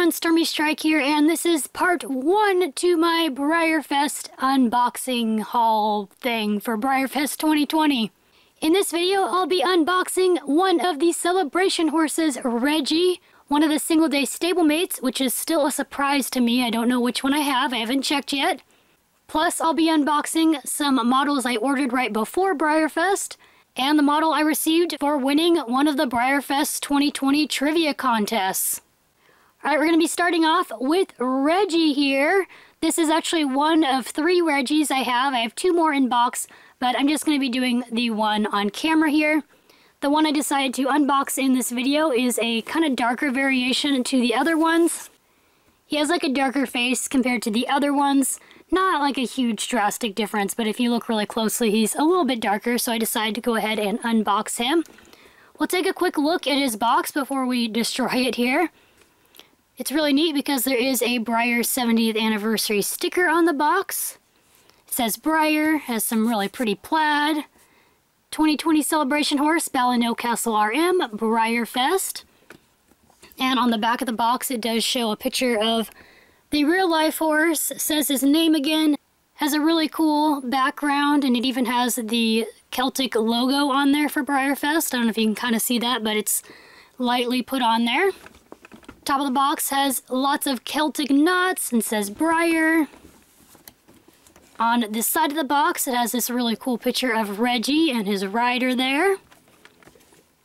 everyone, Stormy Strike here, and this is part 1 to my BreyerFest unboxing haul thing for BreyerFest 2020. In this video, I'll be unboxing one of the celebration horses, Reggie, one of the single-day stablemates, which is still a surprise to me. I don't know which one I have. I haven't checked yet. Plus, I'll be unboxing some models I ordered right before BreyerFest, and the model I received for winning one of the BreyerFest 2020 trivia contests. Alright, we're going to be starting off with Reggie here. This is actually one of 3 Reggies I have. I have 2 more in box, but I'm just going to be doing the one on camera here. The one I decided to unbox in this video is a kind of darker variation to the other ones. He has like a darker face compared to the other ones. Not like a huge drastic difference, but if you look really closely, he's a little bit darker, so I decided to go ahead and unbox him. We'll take a quick look at his box before we destroy it here. It's really neat because there is a Breyer 70th anniversary sticker on the box. It says Breyer, has some really pretty plaid. 2020 celebration horse, Ballino Castle RM, BreyerFest. And on the back of the box it does show a picture of the real life horse. It says his name again, has a really cool background, and it even has the Celtic logo on there for BreyerFest. I don't know if you can kind of see that, but it's lightly put on there. Top of the box has lots of Celtic knots and says Breyer. On this side of the box it has this really cool picture of Reggie and his rider there.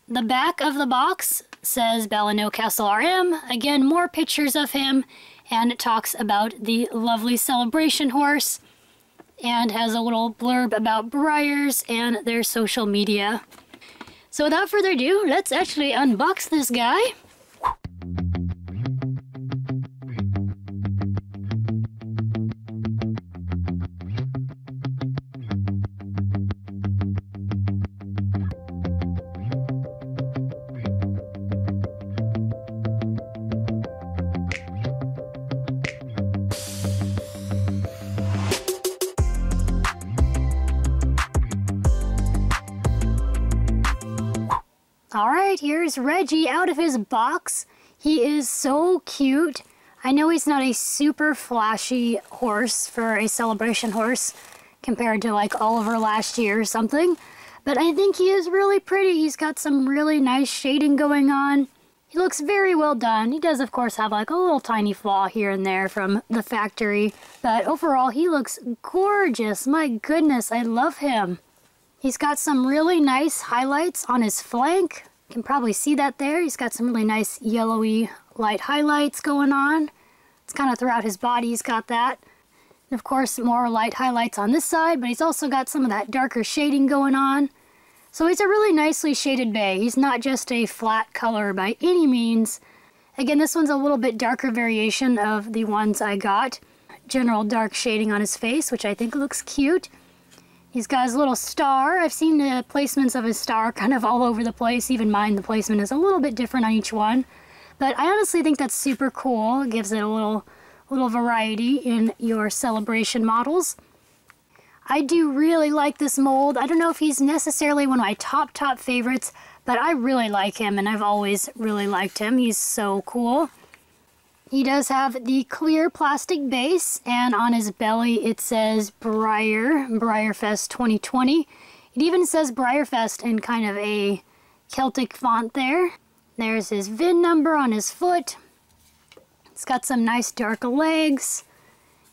The back of the box says Ballino Castle RM. Again, more pictures of him, and it talks about the lovely celebration horse and has a little blurb about Breyers and their social media. So without further ado, let's actually unbox this guy. Alright, here's Reggie out of his box. He is so cute. I know he's not a super flashy horse for a celebration horse compared to like Oliver last year or something, but I think he is really pretty. He's got some really nice shading going on. He looks very well done. He does of course have like a little tiny flaw here and there from the factory, but overall he looks gorgeous. My goodness, I love him. He's got some really nice highlights on his flank. You can probably see that there. He's got some really nice yellowy light highlights going on. It's kind of throughout his body he's got that. And of course more light highlights on this side, but he's also got some of that darker shading going on. So he's a really nicely shaded bay. He's not just a flat color by any means. Again, this one's a little bit darker variation of the ones I got. General dark shading on his face, which I think looks cute. He's got his little star. I've seen the placements of his star kind of all over the place. Even mine, the placement is a little bit different on each one. But I honestly think that's super cool. It gives it a little variety in your celebration models. I do really like this mold. I don't know if he's necessarily one of my top favorites, but I really like him, and I've always really liked him. He's so cool. He does have the clear plastic base, and on his belly it says BreyerFest 2020. It even says BreyerFest in kind of a Celtic font there. There's his VIN number on his foot. It's got some nice dark legs.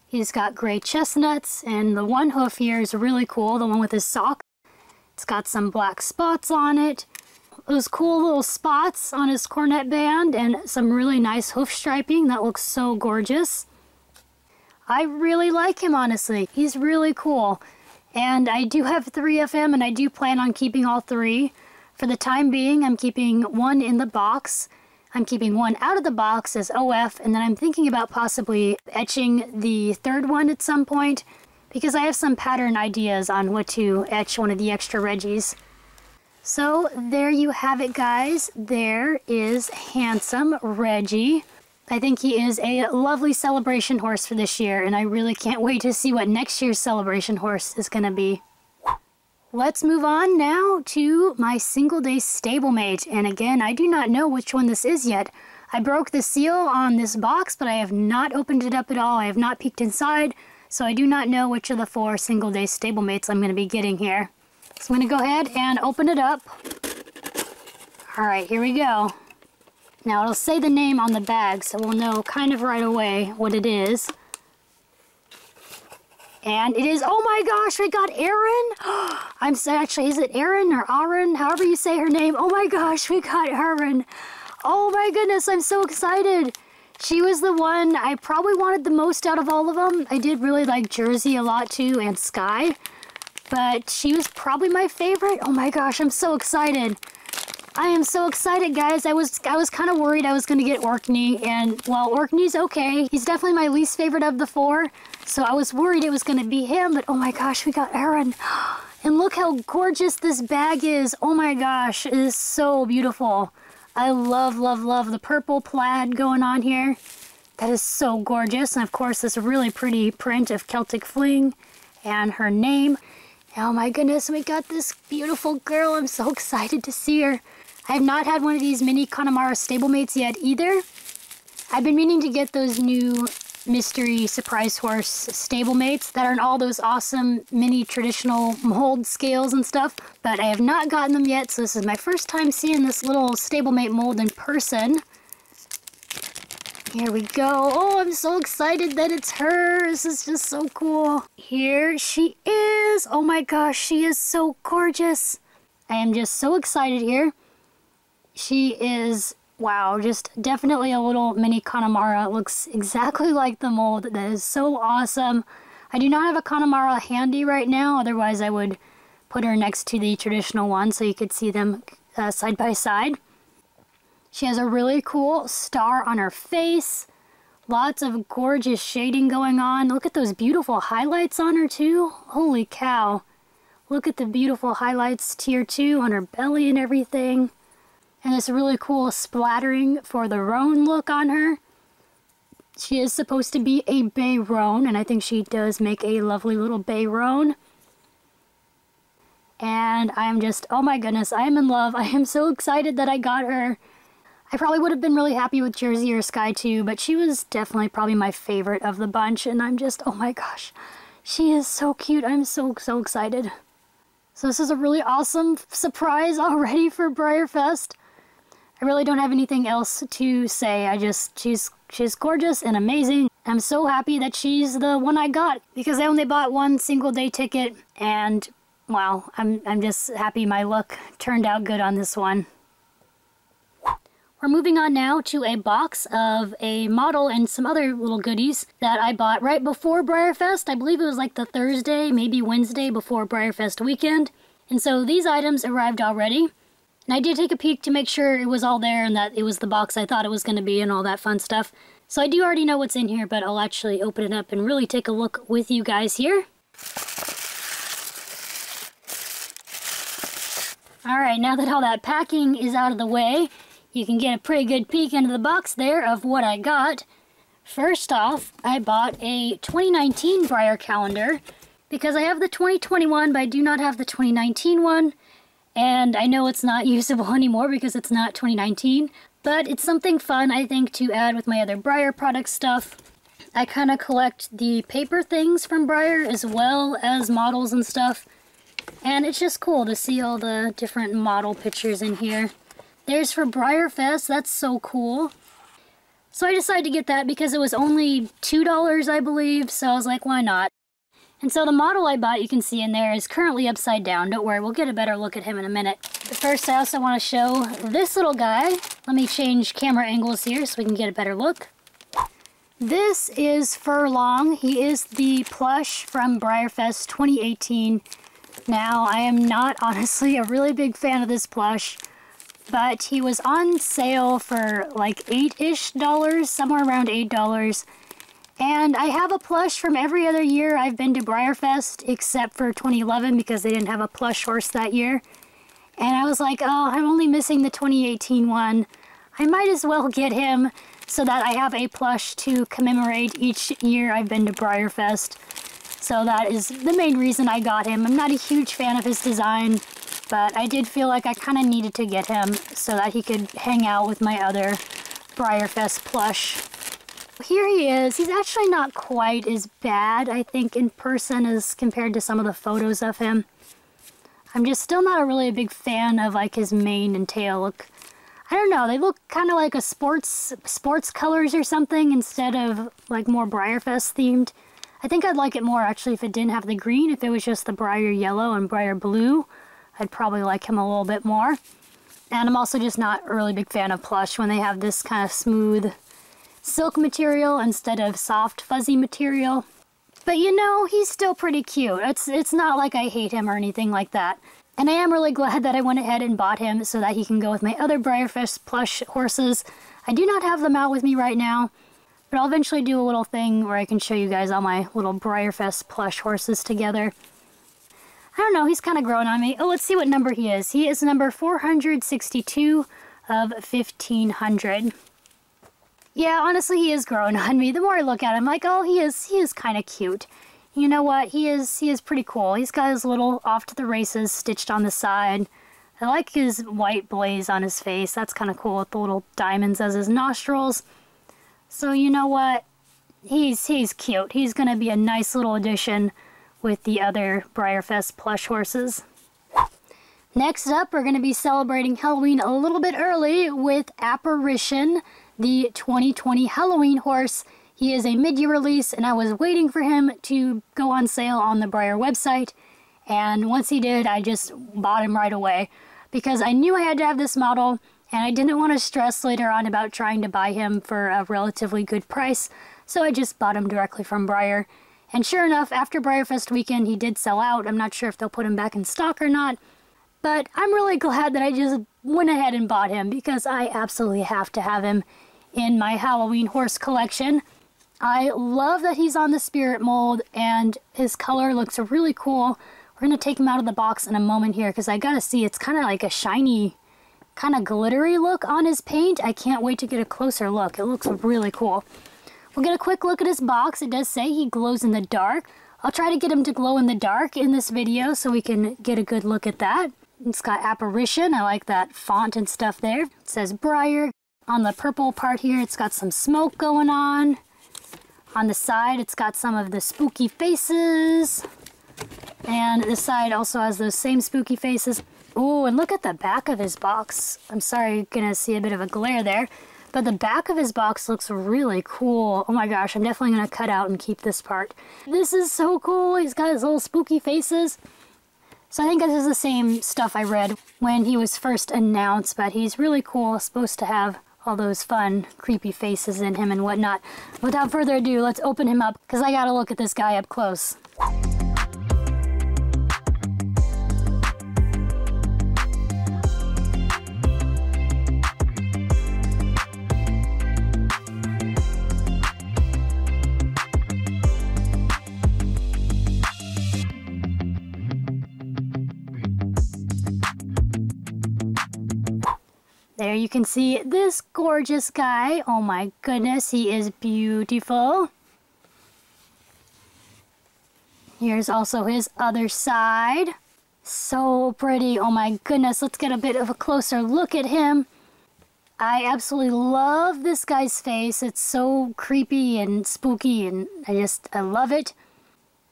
He's got gray chestnuts, and the one hoof here is really cool, the one with his sock. It's got some black spots on it. Those cool little spots on his cornet band and some really nice hoof striping. That looks so gorgeous. I really like him, honestly. He's really cool. And I do have 3 of him, and I do plan on keeping all 3. For the time being, I'm keeping 1 in the box. I'm keeping 1 out of the box as OF, and then I'm thinking about possibly etching the 3rd one at some point, because I have some pattern ideas on what to etch one of the extra Reggies. So there you have it, guys. There is handsome Reggie. I think he is a lovely celebration horse for this year, and I really can't wait to see what next year's celebration horse is going to be. Let's move on now to my single day stablemate, and again, I do not know which one this is yet. I broke the seal on this box, but I have not opened it up at all. I have not peeked inside, so I do not know which of the 4 single-day stablemates I'm going to be getting here. So I'm going to go ahead and open it up. Alright, here we go. Now it'll say the name on the bag, so we'll know kind of right away what it is. And it is, oh my gosh, we got Erin! I'm so, actually, is it Erin or Aaron? However you say her name. Oh my gosh, we got Erin! Oh my goodness, I'm so excited! She was the one I probably wanted the most out of all of them. I did really like Jersey a lot too, and Sky. But she was probably my favorite. Oh my gosh, I'm so excited. I am so excited, guys. I was kind of worried I was going to get Orkney, and well, Orkney's okay. He's definitely my least favorite of the 4, so I was worried it was going to be him, but oh my gosh, we got Erin. And look how gorgeous this bag is. Oh my gosh, it is so beautiful. I love, love, love the purple plaid going on here. That is so gorgeous. And of course, this really pretty print of Celtic Fling and her name. Oh my goodness, we got this beautiful girl. I'm so excited to see her. I have not had one of these mini Connemara stablemates yet either. I've been meaning to get those new mystery surprise horse stablemates that are in all those awesome mini traditional mold scales and stuff, but I have not gotten them yet, so this is my first time seeing this little stablemate mold in person. Here we go. Oh, I'm so excited that it's her. This is just so cool. Here she is. Oh my gosh, she is so gorgeous. I am just so excited here. She is, wow, just definitely a little mini Connemara. It looks exactly like the mold. That is so awesome. I do not have a Connemara handy right now, otherwise I would put her next to the traditional one so you could see them side by side. She has a really cool star on her face. Lots of gorgeous shading going on. Look at those beautiful highlights on her too. Holy cow. Look at the beautiful highlights tier 2 on her belly and everything. And this really cool splattering for the roan look on her. She is supposed to be a bay roan, and I think she does make a lovely little bay roan. And I'm just, oh my goodness, I am in love. I am so excited that I got her. I probably would have been really happy with Jersey or Sky too, but she was definitely probably my favorite of the bunch, and I'm just, oh my gosh, she is so cute. I'm so excited. So this is a really awesome surprise already for BreyerFest. I really don't have anything else to say. She's gorgeous and amazing. I'm so happy that she's the one I got because I only bought one single day ticket, and wow, I'm just happy my luck turned out good on this one. We're moving on now to a box of a model and some other little goodies that I bought right before BreyerFest. I believe it was like the Thursday, maybe Wednesday before BreyerFest weekend. And so these items arrived already. And I did take a peek to make sure it was all there and that it was the box I thought it was going to be and all that fun stuff. So I do already know what's in here, but I'll actually open it up and really take a look with you guys here. Alright, now that all that packing is out of the way, you can get a pretty good peek into the box there of what I got. First off, I bought a 2019 Breyer calendar because I have the 2021, but I do not have the 2019 one. And I know it's not usable anymore because it's not 2019, but it's something fun, I think, to add with my other Breyer product stuff. I kind of collect the paper things from Breyer as well as models and stuff. And it's just cool to see all the different model pictures in here. There's for BreyerFest, that's so cool. So I decided to get that because it was only $2, I believe, so I was like, why not? And so the model I bought, you can see in there, is currently upside down. Don't worry, we'll get a better look at him in a minute. But first, I also want to show this little guy. Let me change camera angles here so we can get a better look. This is Furlong. He is the plush from BreyerFest 2018. Now, I am not, honestly, a really big fan of this plush, but he was on sale for like $8-ish, somewhere around $8. And I have a plush from every other year I've been to BreyerFest, except for 2011 because they didn't have a plush horse that year. And I was like, oh, I'm only missing the 2018 one. I might as well get him so that I have a plush to commemorate each year I've been to BreyerFest. So that is the main reason I got him. I'm not a huge fan of his design, but I did feel like I kind of needed to get him so that he could hang out with my other BreyerFest plush. Here he is. He's actually not quite as bad, I think, in person as compared to some of the photos of him. I'm just still not really a big fan of like his mane and tail look. I don't know, they look kind of like a sports colors or something instead of like more BreyerFest themed. I think I'd like it more actually if it didn't have the green. If it was just the Breyer yellow and Breyer blue, I'd probably like him a little bit more. And I'm also just not a really big fan of plush when they have this kind of smooth silk material instead of soft fuzzy material. But you know, he's still pretty cute. It's not like I hate him or anything like that. And I am really glad that I went ahead and bought him so that he can go with my other BreyerFest plush horses. I do not have them out with me right now, but I'll eventually do a little thing where I can show you guys all my little BreyerFest plush horses together. I don't know, he's kind of growing on me. Oh, let's see what number he is. He is number 462 of 1500. Yeah, honestly, he is growing on me. The more I look at him, I'm like, oh, he is kind of cute. You know what? He is pretty cool. He's got his little off to the races stitched on the side. I like his white blaze on his face. That's kind of cool with the little diamonds as his nostrils. So you know what? He's cute. He's going to be a nice little addition with the other BreyerFest plush horses. Next up, we're going to be celebrating Halloween a little bit early with Apparition, the 2020 Halloween horse. He is a mid-year release, and I was waiting for him to go on sale on the Breyer website. And once he did, I just bought him right away because I knew I had to have this model, and I didn't want to stress later on about trying to buy him for a relatively good price. So I just bought him directly from Breyer. And sure enough, after BreyerFest weekend, he did sell out. I'm not sure if they'll put him back in stock or not. But I'm really glad that I just went ahead and bought him because I absolutely have to have him in my Halloween horse collection. I love that he's on the spirit mold and his color looks really cool. We're going to take him out of the box in a moment here because I gotta see, it's kind of like a shiny, kind of glittery look on his paint. I can't wait to get a closer look. It looks really cool. We'll get a quick look at his box. It does say he glows in the dark. I'll try to get him to glow in the dark in this video so we can get a good look at that. It's got Apparition. I like that font and stuff there. It says Breyer. On the purple part here, it's got some smoke going on. On the side, it's got some of the spooky faces. And this side also has those same spooky faces. Oh, and look at the back of his box. I'm sorry, you're gonna see a bit of a glare there. But the back of his box looks really cool. Oh my gosh, I'm definitely gonna cut out and keep this part. This is so cool. He's got his little spooky faces. So I think this is the same stuff I read when he was first announced, but he's really cool. Supposed to have all those fun, creepy faces in him and whatnot. Without further ado, let's open him up because I gotta look at this guy up close. There you can see this gorgeous guy. Oh my goodness, he is beautiful. Here's also his other side. So pretty. Oh my goodness, let's get a bit of a closer look at him. I absolutely love this guy's face. It's so creepy and spooky and I love it.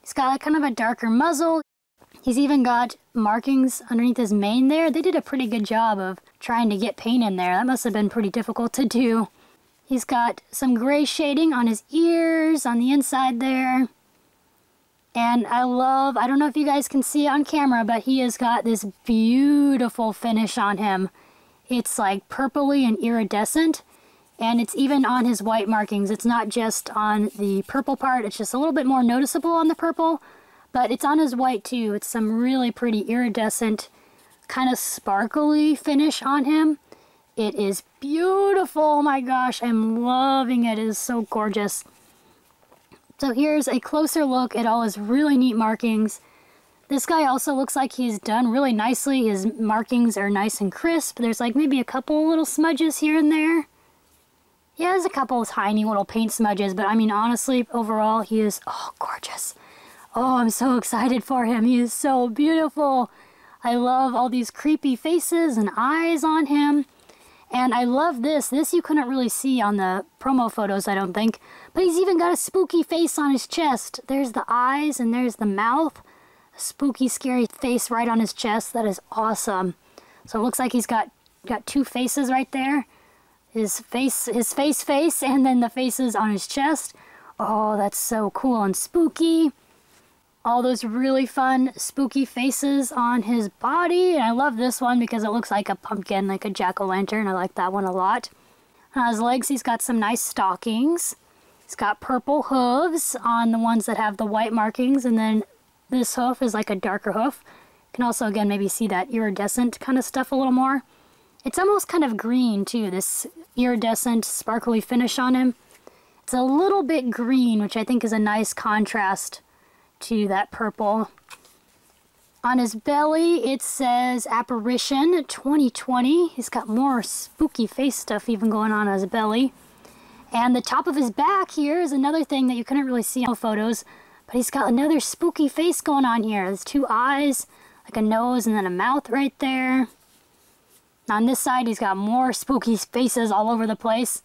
He's got like kind of a darker muzzle. He's even got markings underneath his mane there. They did a pretty good job of trying to get paint in there. That must have been pretty difficult to do. He's got some gray shading on his ears, on the inside there. And I don't know if you guys can see it on camera, but he has got this beautiful finish on him. It's like purpley and iridescent. And it's even on his white markings. It's not just on the purple part. It's just a little bit more noticeable on the purple. But it's on his white too. It's some really pretty iridescent, kind of sparkly finish on him. It is beautiful. Oh my gosh, I'm loving it. It is so gorgeous. So here's a closer look at all his really neat markings. This guy also looks like he's done really nicely. His markings are nice and crisp. There's like maybe a couple little smudges here and there. Yeah, there's a couple of tiny little paint smudges, but I mean, honestly, overall, he is, oh, gorgeous. Oh, I'm so excited for him. He is so beautiful. I love all these creepy faces and eyes on him. And I love this. This you couldn't really see on the promo photos, I don't think. But he's even got a spooky face on his chest. There's the eyes and there's the mouth. A spooky, scary face right on his chest. That is awesome. So it looks like he's got two faces right there. His face, and then the faces on his chest. Oh, that's so cool and spooky. All those really fun, spooky faces on his body. And I love this one because it looks like a pumpkin, like a jack-o'-lantern. I like that one a lot. On his legs, he's got some nice stockings. He's got purple hooves on the ones that have the white markings. And then this hoof is like a darker hoof. You can also, again, maybe see that iridescent kind of stuff a little more. It's almost kind of green, too, this iridescent, sparkly finish on him. It's a little bit green, which I think is a nice contrast to that purple. On his belly, it says Apparition 2020. He's got more spooky face stuff even going on his belly. And the top of his back here is another thing that you couldn't really see in photos, but he's got another spooky face going on here. There's two eyes, like a nose, and then a mouth right there. On this side, he's got more spooky faces all over the place.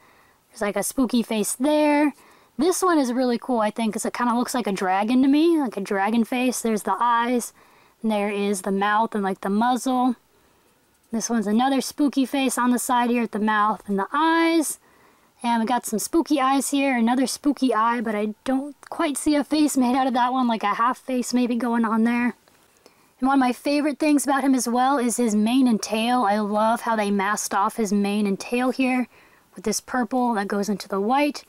There's like a spooky face there. This one is really cool, I think, because it kind of looks like a dragon to me, like a dragon face. There's the eyes, and there is the mouth and like the muzzle. This one's another spooky face on the side here at the mouth and the eyes. And we got some spooky eyes here, another spooky eye, but I don't quite see a face made out of that one, like a half face maybe going on there. And one of my favorite things about him as well is his mane and tail. I love how they masked off his mane and tail here with this purple that goes into the white.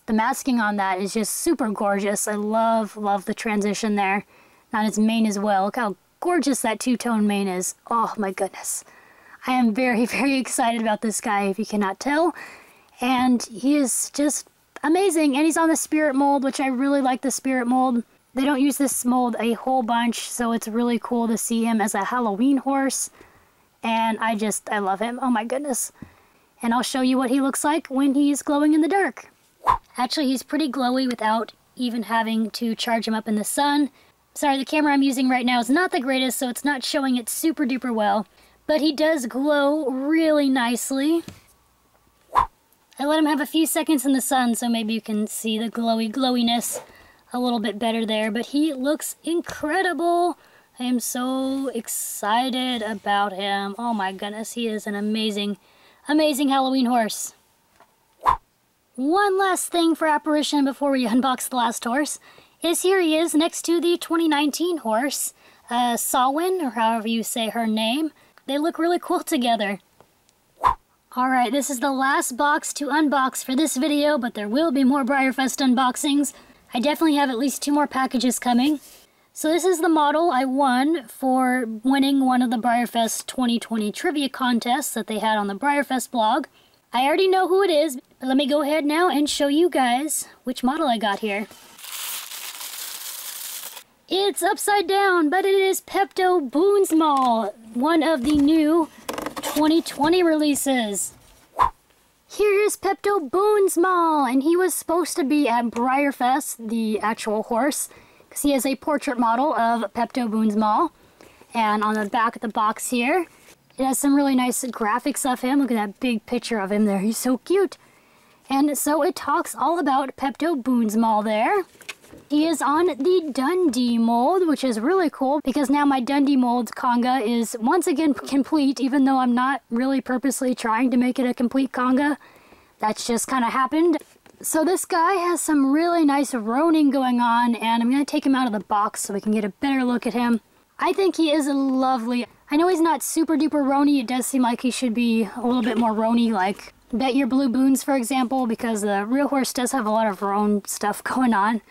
The masking on that is just super gorgeous. I love the transition there. And on his mane as well. Look how gorgeous that two-tone mane is. Oh my goodness. I am very, very excited about this guy, if you cannot tell. And he is just amazing. And he's on the spirit mold, which I really like the spirit mold. They don't use this mold a whole bunch, so it's really cool to see him as a Halloween horse. And I love him. Oh my goodness. And I'll show you what he looks like when he's glowing in the dark. Actually, he's pretty glowy without even having to charge him up in the sun. Sorry, the camera I'm using right now is not the greatest, so it's not showing it super duper well. But he does glow really nicely. I let him have a few seconds in the sun, so maybe you can see the glowiness a little bit better there, but he looks incredible. I am so excited about him. Oh my goodness, he is an amazing, amazing Halloween horse. One last thing for Apparition before we unbox the last horse is here he is next to the 2019 horse, Sawin, or however you say her name. They look really cool together. Alright, this is the last box to unbox for this video, but there will be more BreyerFest unboxings. I definitely have at least 2 more packages coming. So this is the model I won for winning one of the BreyerFest 2020 trivia contests that they had on the BreyerFest blog. I already know who it is, but let me go ahead now and show you guys which model I got here. It's upside down, but it is Pepto Boonsmall, one of the new 2020 releases. Here is Pepto Boonsmall, and he was supposed to be at BreyerFest, the actual horse, because he is a portrait model of Pepto Boonsmall. And on the back of the box here, it has some really nice graphics of him. Look at that big picture of him there. He's so cute. And so it talks all about Pepto Boonsmall there. He is on the Dundee mold, which is really cool because now my Dundee mold conga is once again complete, even though I'm not really purposely trying to make it a complete conga. That's just kind of happened. So this guy has some really nice roaning going on, and I'm going to take him out of the box so we can get a better look at him. I think he is lovely. I know he's not super duper roany. It does seem like he should be a little bit more roany, like Bet Your Blue Boons, for example, because the real horse does have a lot of roan stuff going on.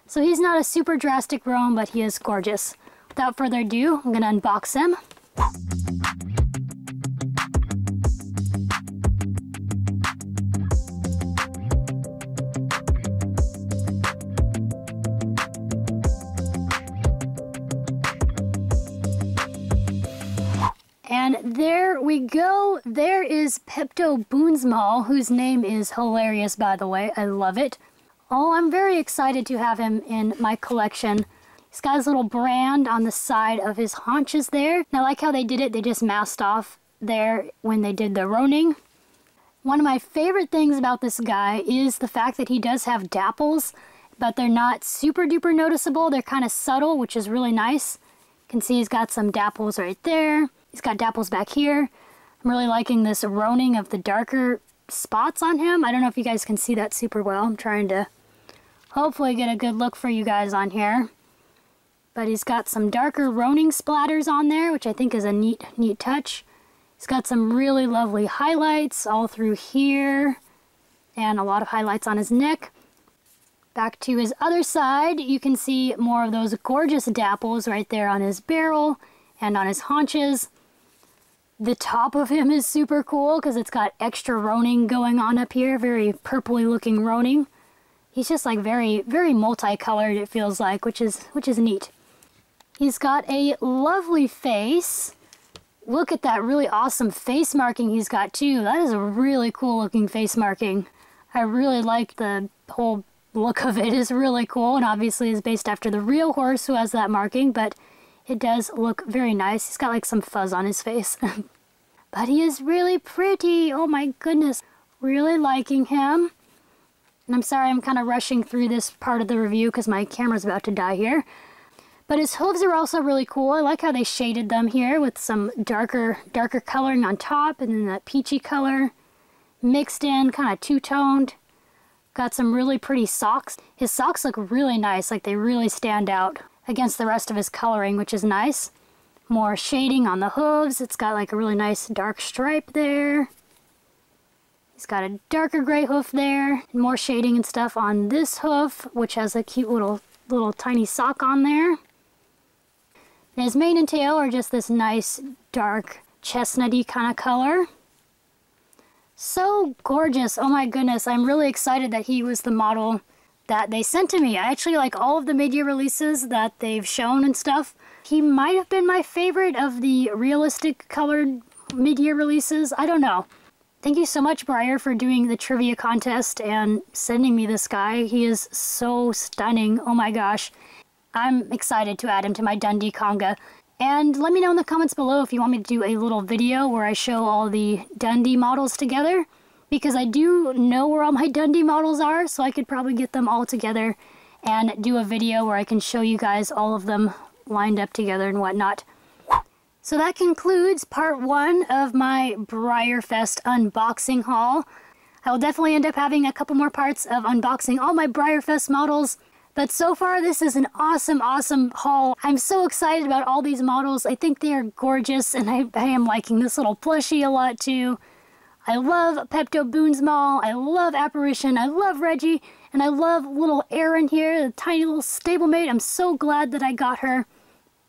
So he's not a super drastic roan, but he is gorgeous. Without further ado, I'm going to unbox him. And there we go. There is Pepto Boonsmall, whose name is hilarious, by the way. I love it. Oh, I'm very excited to have him in my collection. He's got his little brand on the side of his haunches there. And I like how they did it. They just masked off there when they did the roaning. One of my favorite things about this guy is the fact that he does have dapples, but they're not super duper noticeable. They're kind of subtle, which is really nice. You can see he's got some dapples right there. He's got dapples back here. I'm really liking this roning of the darker spots on him. I don't know if you guys can see that super well. I'm trying to hopefully get a good look for you guys on here. But he's got some darker roning splatters on there, which I think is a neat touch. He's got some really lovely highlights all through here, and a lot of highlights on his neck. Back to his other side, you can see more of those gorgeous dapples right there on his barrel and on his haunches. The top of him is super cool because it's got extra roning going on up here, very purpley looking roning. He's just like very multicolored, it feels like, which is neat. He's got a lovely face. Look at that really awesome face marking he's got too. That is a really cool looking face marking. I really like the whole look of it. Is really cool, and obviously is based after the real horse who has that marking, but it does look very nice. He's got like some fuzz on his face. But he is really pretty. Oh my goodness. Really liking him. And I'm sorry I'm kind of rushing through this part of the review because my camera's about to die here. But his hooves are also really cool. I like how they shaded them here with some darker coloring on top, and then that peachy color mixed in, kind of two-toned. Got some really pretty socks. His socks look really nice, like they really stand out against the rest of his coloring, which is nice. More shading on the hooves. It's got like a really nice dark stripe there. He's got a darker gray hoof there. More shading and stuff on this hoof, which has a cute little tiny sock on there. And his mane and tail are just this nice dark chestnutty kind of color. So gorgeous. Oh my goodness. I'm really excited that he was the model that they sent to me. I actually like all of the mid-year releases that they've shown and stuff. He might have been my favorite of the realistic colored mid-year releases. I don't know. Thank you so much, Breyer, for doing the trivia contest and sending me this guy. He is so stunning. Oh my gosh. I'm excited to add him to my Dundee Conga. And let me know in the comments below if you want me to do a little video where I show all the Dundee models together, because I do know where all my Dundee models are, so I could probably get them all together and do a video where I can show you guys all of them lined up together and whatnot. So that concludes part 1 of my BreyerFest unboxing haul. I will definitely end up having a couple more parts of unboxing all my BreyerFest models. But so far, this is an awesome haul. I'm so excited about all these models. I think they are gorgeous, and I am liking this little plushie a lot too. I love Pepto Boonsmall. I love Apparition. I love Reggie. And I love little Erin here, the tiny little stablemate. I'm so glad that I got her.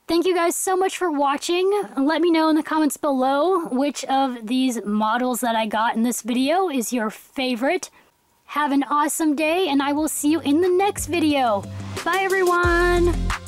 Thank you guys so much for watching. Let me know in the comments below which of these models that I got in this video is your favorite. Have an awesome day, and I will see you in the next video. Bye, everyone!